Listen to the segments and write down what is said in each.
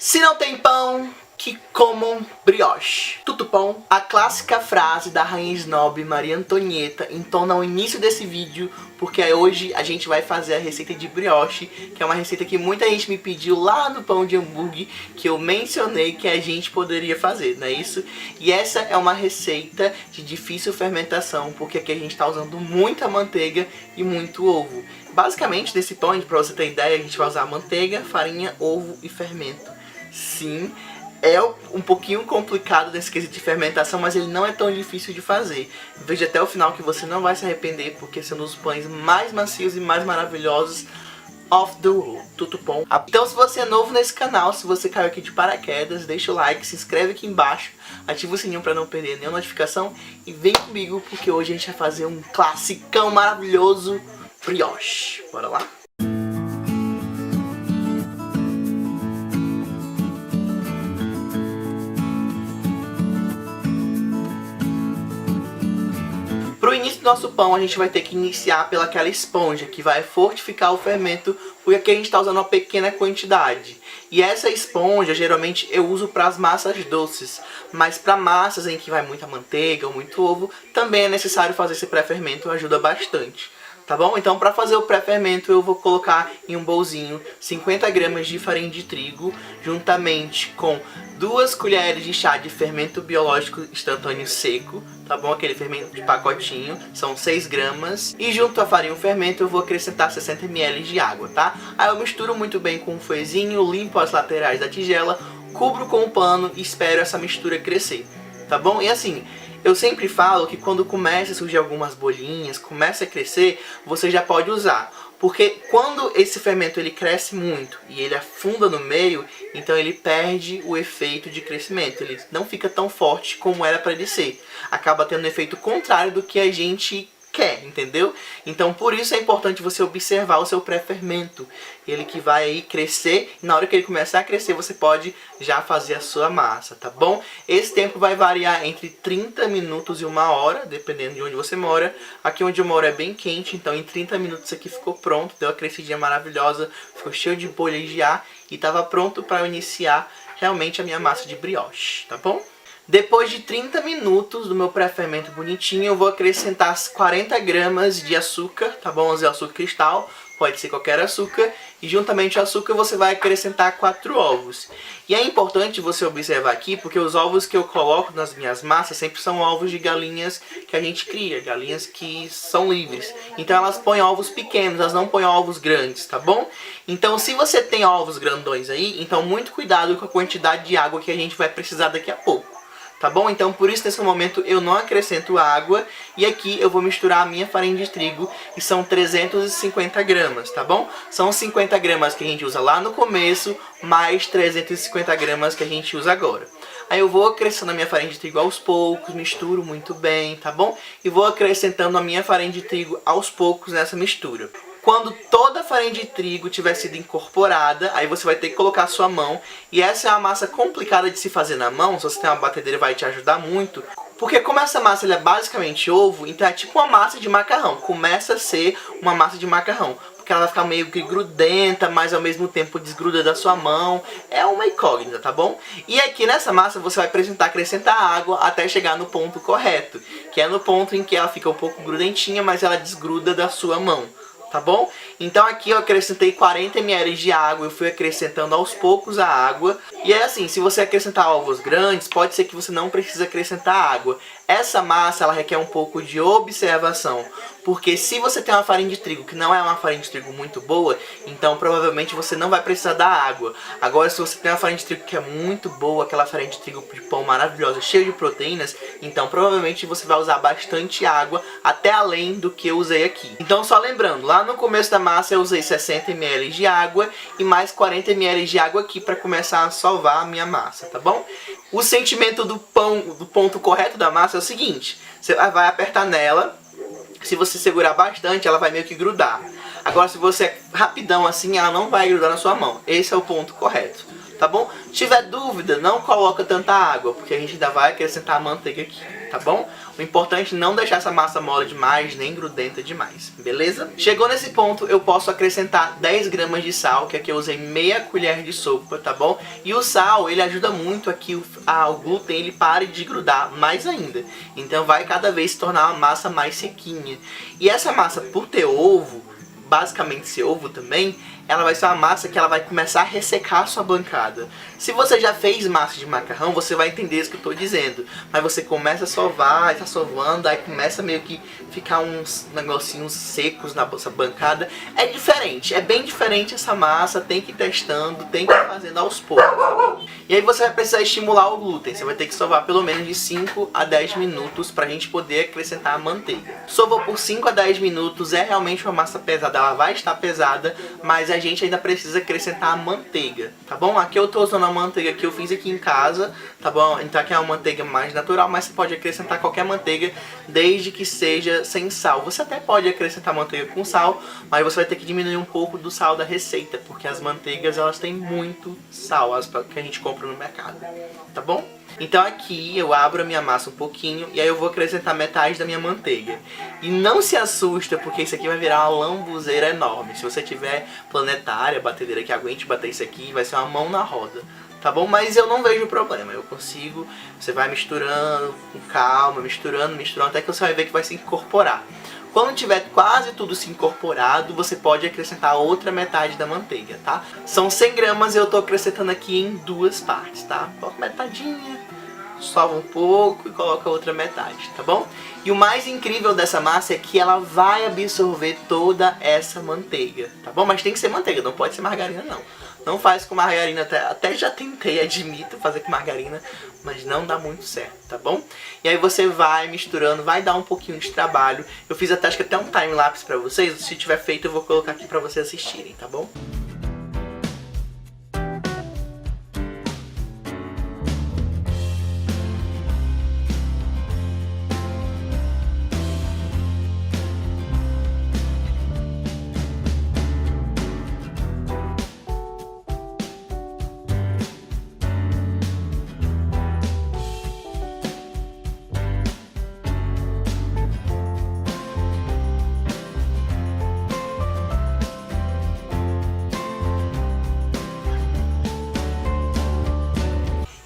Se não tem pão, que comam brioche. Tutupão, a clássica frase da Rainha Snob Maria Antonieta entona ao início desse vídeo, porque hoje a gente vai fazer a receita de brioche, que é uma receita que muita gente me pediu lá no pão de hambúrguer, que eu mencionei que a gente poderia fazer, não é isso? E essa é uma receita de difícil fermentação, porque aqui a gente está usando muita manteiga e muito ovo. Basicamente, nesse pão, pra você ter ideia, a gente vai usar manteiga, farinha, ovo e fermento. Sim, é um pouquinho complicado nesse quesito de fermentação, mas ele não é tão difícil de fazer. Veja até o final que você não vai se arrepender, porque são um dos pães mais macios e mais maravilhosos of the world, tutupom. Então, se você é novo nesse canal, se você caiu aqui de paraquedas, deixa o like, se inscreve aqui embaixo, ativa o sininho para não perder nenhuma notificação e vem comigo, porque hoje a gente vai fazer um classicão maravilhoso, brioche. Bora lá? Para o início do nosso pão, a gente vai ter que iniciar pelaquela esponja, que vai fortificar o fermento, porque aqui a gente está usando uma pequena quantidade. E essa esponja, geralmente, eu uso para as massas doces, mas para massas em que vai muita manteiga ou muito ovo, também é necessário fazer esse pré-fermento, ajuda bastante. Tá bom? Então, para fazer o pré-fermento, eu vou colocar em um bolzinho 50 gramas de farinha de trigo, juntamente com 2 colheres de chá de fermento biológico instantâneo seco, tá bom? Aquele fermento de pacotinho, são 6 gramas. E junto à farinha e o fermento, eu vou acrescentar 60 ml de água, tá? Aí eu misturo muito bem com um fouetzinho, limpo as laterais da tigela, cubro com um pano e espero essa mistura crescer, tá bom? E assim, eu sempre falo que quando começa a surgir algumas bolinhas, começa a crescer, você já pode usar. Porque quando esse fermento ele cresce muito e ele afunda no meio, então ele perde o efeito de crescimento. Ele não fica tão forte como era para ele ser. Acaba tendo um efeito contrário do que a gente quer, entendeu? Então por isso é importante você observar o seu pré-fermento. Ele que vai aí crescer, e na hora que ele começar a crescer você pode já fazer a sua massa, tá bom? Esse tempo vai variar entre 30 minutos e 1 hora, dependendo de onde você mora. Aqui onde eu moro é bem quente, então em 30 minutos isso aqui ficou pronto, deu uma crescidinha maravilhosa, ficou cheio de bolhas de ar e estava pronto para eu iniciar realmente a minha massa de brioche, tá bom? Depois de 30 minutos do meu pré-fermento bonitinho, eu vou acrescentar 40 gramas de açúcar, tá bom? Usei açúcar cristal, pode ser qualquer açúcar. E juntamente ao açúcar você vai acrescentar 4 ovos. E é importante você observar aqui, porque os ovos que eu coloco nas minhas massas sempre são ovos de galinhas que a gente cria, galinhas que são livres. Então elas põem ovos pequenos, elas não põem ovos grandes, tá bom? Então se você tem ovos grandões aí, então muito cuidado com a quantidade de água que a gente vai precisar daqui a pouco. Tá bom? Então por isso nesse momento eu não acrescento água. E aqui eu vou misturar a minha farinha de trigo, que são 350 gramas, tá bom? São 50 gramas que a gente usa lá no começo, mais 350 gramas que a gente usa agora. Aí eu vou acrescentando a minha farinha de trigo aos poucos, misturo muito bem, tá bom? E vou acrescentando a minha farinha de trigo aos poucos nessa mistura. Quando toda a farinha de trigo tiver sido incorporada, aí você vai ter que colocar a sua mão. E essa é uma massa complicada de se fazer na mão, se você tem uma batedeira vai te ajudar muito. Porque como essa massa é basicamente ovo, então é tipo uma massa de macarrão. Começa a ser uma massa de macarrão. Porque ela vai ficar meio que grudenta, mas ao mesmo tempo desgruda da sua mão. É uma incógnita, tá bom? E aqui nessa massa você vai acrescentar água até chegar no ponto correto. Que é no ponto em que ela fica um pouco grudentinha, mas ela desgruda da sua mão. Tá bom? Então aqui eu acrescentei 40 ml de água, eu fui acrescentando aos poucos a água. E é assim, se você acrescentar ovos grandes, pode ser que você não precise acrescentar água. Essa massa, ela requer um pouco de observação. Porque se você tem uma farinha de trigo que não é uma farinha de trigo muito boa, então provavelmente você não vai precisar da água. Agora, se você tem uma farinha de trigo que é muito boa, aquela farinha de trigo de pão maravilhosa, cheia de proteínas, então provavelmente você vai usar bastante água, até além do que eu usei aqui. Então só lembrando, lá no começo da massa eu usei 60 ml de água e mais 40 ml de água aqui para começar a sovar a minha massa, tá bom? O sentimento do pão, do ponto correto da massa é o seguinte: você vai apertar nela, se você segurar bastante ela vai meio que grudar. Agora se você é rapidão assim, ela não vai grudar na sua mão. Esse é o ponto correto, tá bom? Se tiver dúvida, não coloca tanta água, porque a gente ainda vai acrescentar a manteiga aqui. tá bom? O importante é não deixar essa massa mole demais, nem grudenta demais, beleza? Chegou nesse ponto, eu posso acrescentar 10 gramas de sal, que aqui eu usei meia colher de sopa, tá bom? E o sal, ele ajuda muito a que o glúten ele pare de grudar mais ainda. Então vai cada vez se tornar uma massa mais sequinha. E essa massa, por ter ovo, basicamente esse ovo também, ela vai ser uma massa que ela vai começar a ressecar a sua bancada. Se você já fez massa de macarrão, você vai entender isso que eu estou dizendo. Mas você começa a sovar, está sovando, aí começa meio que ficar uns negocinhos secos na sua bancada. É diferente, é bem diferente essa massa, tem que ir testando, tem que ir fazendo aos poucos. E aí você vai precisar estimular o glúten, você vai ter que sovar pelo menos de 5 a 10 minutos para a gente poder acrescentar a manteiga. Sovou por 5 a 10 minutos, é realmente uma massa pesada, ela vai estar pesada, mas a gente ainda precisa acrescentar a manteiga, tá bom? Aqui eu tô usando a manteiga que eu fiz aqui em casa, tá bom? Então aqui é uma manteiga mais natural, mas você pode acrescentar qualquer manteiga desde que seja sem sal. Você até pode acrescentar manteiga com sal, mas você vai ter que diminuir um pouco do sal da receita, porque as manteigas elas têm muito sal, as que a gente compra no mercado, tá bom? Então aqui eu abro a minha massa um pouquinho e aí eu vou acrescentar metade da minha manteiga. E não se assusta, porque isso aqui vai virar uma lambuzeira enorme. Se você tiver planetária, batedeira que aguente bater isso aqui, vai ser uma mão na roda, tá bom? Mas eu não vejo problema, eu consigo. Você vai misturando com calma, misturando, até que você vai ver que vai se incorporar. Quando tiver quase tudo se incorporado, você pode acrescentar a outra metade da manteiga, tá? São 100 gramas e eu tô acrescentando aqui em 2 partes, tá? Coloca metadinha, sova um pouco e coloca a outra metade, tá bom? E o mais incrível dessa massa é que ela vai absorver toda essa manteiga, tá bom? Mas tem que ser manteiga, não pode ser margarina não. Não faz com margarina, até já tentei, admito, fazer com margarina, mas não dá muito certo, tá bom? E aí você vai misturando, vai dar um pouquinho de trabalho. Eu fiz acho que até um time-lapse pra vocês, se tiver feito eu vou colocar aqui pra vocês assistirem, tá bom?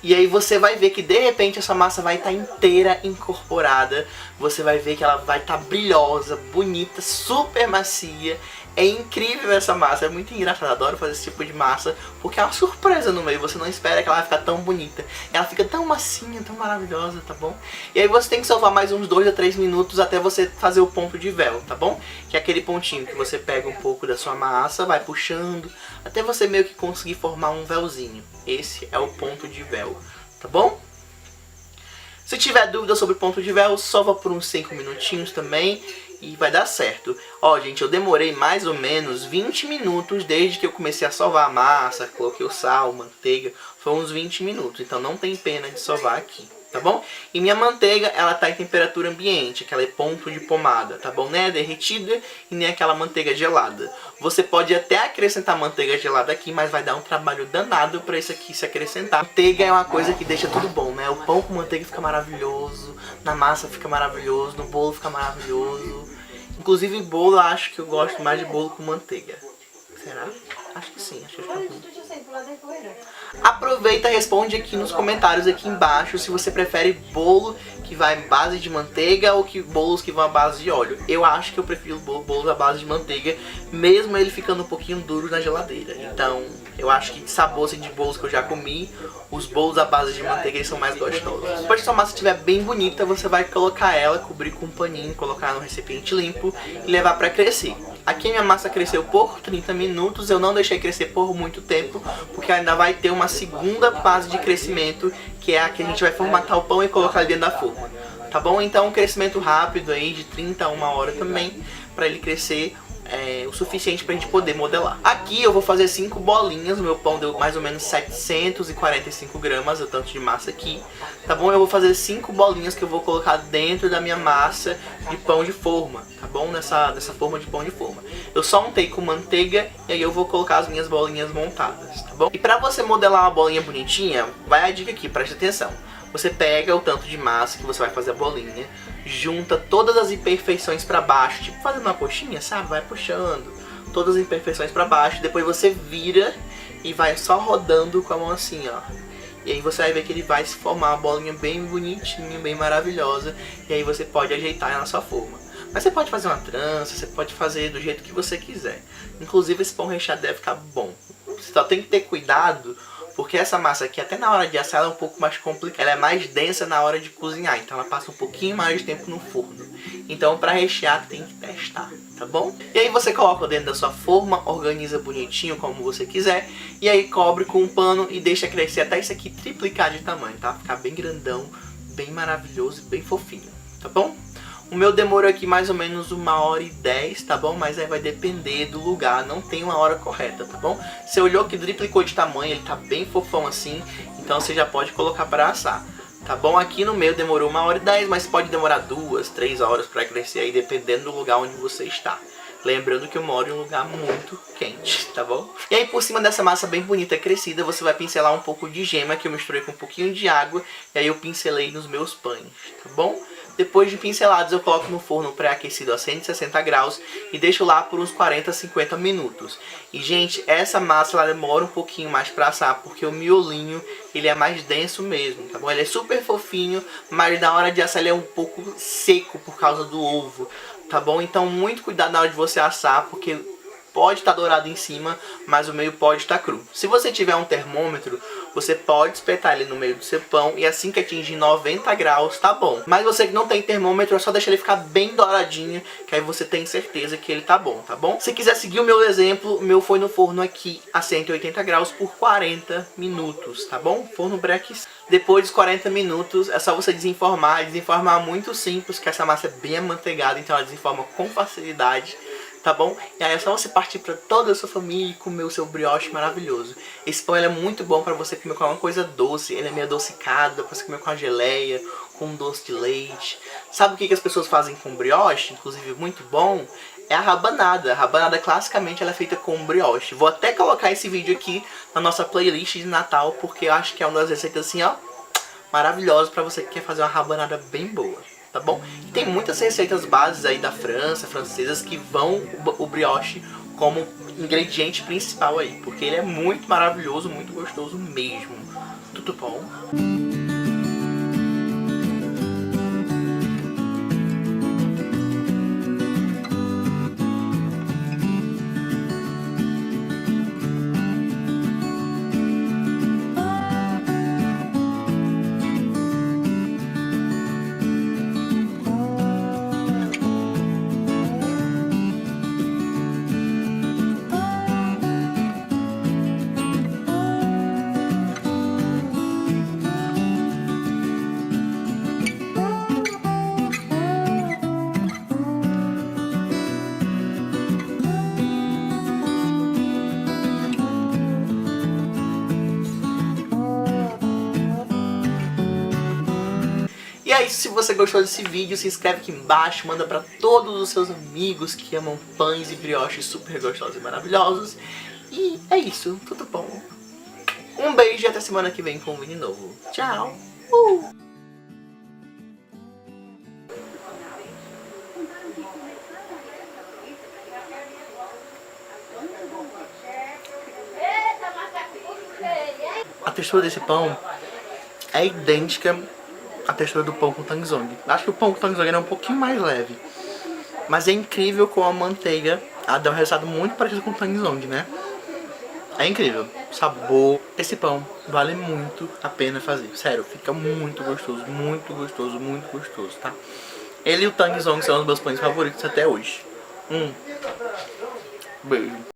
E aí você vai ver que de repente essa massa vai estar inteira incorporada. Você vai ver que ela vai estar brilhosa, bonita, super macia. É incrível essa massa, é muito engraçado, adoro fazer esse tipo de massa, porque é uma surpresa no meio, você não espera que ela vai ficar tão bonita. Ela fica tão macinha, tão maravilhosa, tá bom? E aí você tem que salvar mais uns 2 a 3 minutos até você fazer o ponto de véu, tá bom? Que é aquele pontinho que você pega um pouco da sua massa, vai puxando, até você meio que conseguir formar um véuzinho. Esse é o ponto de véu, tá bom? Se tiver dúvida sobre ponto de véu, salva por uns 5 minutinhos também e vai dar certo. Ó, gente, eu demorei mais ou menos 20 minutos desde que eu comecei a sovar a massa, coloquei o sal, manteiga, foi uns 20 minutos, então não tem pena de sovar aqui, tá bom? E minha manteiga, ela tá em temperatura ambiente, aquela é ponto de pomada, tá bom? Nem é derretida e nem aquela manteiga gelada. Você pode até acrescentar manteiga gelada aqui, mas vai dar um trabalho danado pra isso aqui se acrescentar. Manteiga é uma coisa que deixa tudo bom, né? O pão com manteiga fica maravilhoso, na massa fica maravilhoso, no bolo fica maravilhoso. Inclusive bolo, eu acho que eu gosto mais de bolo com manteiga. Será? Acho que sim, acho que fica bom. Aproveita e responde aqui nos comentários aqui embaixo se você prefere bolo que vai em base de manteiga ou que bolos que vão à base de óleo. Eu acho que eu prefiro bolos à base de manteiga, mesmo ele ficando um pouquinho duro na geladeira. Então, eu acho que de sabor assim, de bolos que eu já comi, os bolos à base de manteiga eles são mais gostosos. Depois que sua massa estiver bem bonita, você vai colocar ela, cobrir com um paninho, colocar no recipiente limpo e levar para crescer. Aqui a minha massa cresceu por 30 minutos, eu não deixei crescer por muito tempo, porque ainda vai ter uma segunda fase de crescimento, que é a que a gente vai formatar o pão e colocar ali dentro da forma. Tá bom? Então um crescimento rápido aí, de 30 a 1 hora também, para ele crescer o suficiente pra gente poder modelar. Aqui eu vou fazer 5 bolinhas, o meu pão deu mais ou menos 745 gramas, o tanto de massa aqui, tá bom? Eu vou fazer 5 bolinhas que eu vou colocar dentro da minha massa de pão de forma, tá bom? Nessa forma de pão de forma. Eu só untei com manteiga e aí eu vou colocar as minhas bolinhas montadas, tá bom? E pra você modelar uma bolinha bonitinha, vai a dica aqui, preste atenção. Você pega o tanto de massa que você vai fazer a bolinha, junta todas as imperfeições pra baixo, tipo fazendo uma coxinha, sabe? Vai puxando todas as imperfeições pra baixo, depois você vira e vai só rodando com a mão assim, ó. E aí você vai ver que ele vai se formar uma bolinha bem bonitinha, bem maravilhosa, e aí você pode ajeitar na sua forma. Mas você pode fazer uma trança, você pode fazer do jeito que você quiser. Inclusive esse pão recheado deve ficar bom. Você só tem que ter cuidado, porque essa massa aqui, até na hora de assar, ela é um pouco mais complicada. Ela é mais densa na hora de cozinhar, então ela passa um pouquinho mais de tempo no forno. Então para rechear tem que testar, tá bom? E aí você coloca dentro da sua forma, organiza bonitinho como você quiser. E aí cobre com um pano e deixa crescer até isso aqui triplicar de tamanho, tá? Ficar bem grandão, bem maravilhoso e bem fofinho, tá bom? O meu demorou aqui mais ou menos 1h10, tá bom? Mas aí vai depender do lugar, não tem uma hora correta, tá bom? Você olhou que triplicou de tamanho, ele tá bem fofão assim, então você já pode colocar para assar, tá bom? Aqui no meu demorou 1h10, mas pode demorar 2, 3 horas para crescer aí, dependendo do lugar onde você está. Lembrando que eu moro em um lugar muito quente, tá bom? E aí por cima dessa massa bem bonita crescida, você vai pincelar um pouco de gema, que eu misturei com um pouquinho de água, e aí eu pincelei nos meus pães, tá bom? Depois de pincelados eu coloco no forno pré-aquecido a 160 graus e deixo lá por uns 40, 50 minutos. E gente, essa massa ela demora um pouquinho mais pra assar, porque o miolinho ele é mais denso mesmo, tá bom? Ele é super fofinho, mas na hora de assar ele é um pouco seco por causa do ovo, tá bom? Então muito cuidado na hora de você assar, porque pode estar dourado em cima, mas o meio pode estar cru. Se você tiver um termômetro, você pode espetar ele no meio do seu pão e assim que atingir 90 graus, tá bom. Mas você que não tem termômetro, é só deixar ele ficar bem douradinho, que aí você tem certeza que ele tá bom, tá bom? Se quiser seguir o meu exemplo, o meu foi no forno aqui a 180 graus por 40 minutos, tá bom? Forno pré-aquecido. Depois dos 40 minutos, é só você desenformar. Desenformar muito simples, que essa massa é bem amanteigada, então ela desenforma com facilidade, tá bom? E aí é só você partir para toda a sua família e comer o seu brioche maravilhoso. Esse pão ele é muito bom para você comer com alguma coisa doce. Ele é meio adocicado, dá pra você comer com a geleia, com um doce de leite. Sabe o que as pessoas fazem com brioche? Inclusive muito bom? É a rabanada. A rabanada classicamente ela é feita com brioche. Vou até colocar esse vídeo aqui na nossa playlist de Natal, porque eu acho que é uma das receitas assim, ó, maravilhosas para você que quer fazer uma rabanada bem boa. Tá bom? E tem muitas receitas bases aí da França, francesas, que vão o brioche como ingrediente principal aí, porque ele é muito maravilhoso, muito gostoso mesmo. Tudo bom? E é isso, se você gostou desse vídeo, se inscreve aqui embaixo, manda pra todos os seus amigos que amam pães e brioches super gostosos e maravilhosos. E é isso, tudo bom? Um beijo e até semana que vem com um vídeo novo. Tchau! A textura desse pão é idêntica à textura do pão com tangzong. Acho que o pão com tangzong é um pouquinho mais leve, mas é incrível como a manteiga ela dá um resultado muito parecido com o tangzong, né? É incrível. Sabor. Esse pão vale muito a pena fazer. Sério, fica muito gostoso, muito gostoso, muito gostoso, tá? Ele e o tangzong são os meus pães favoritos até hoje. Beijo.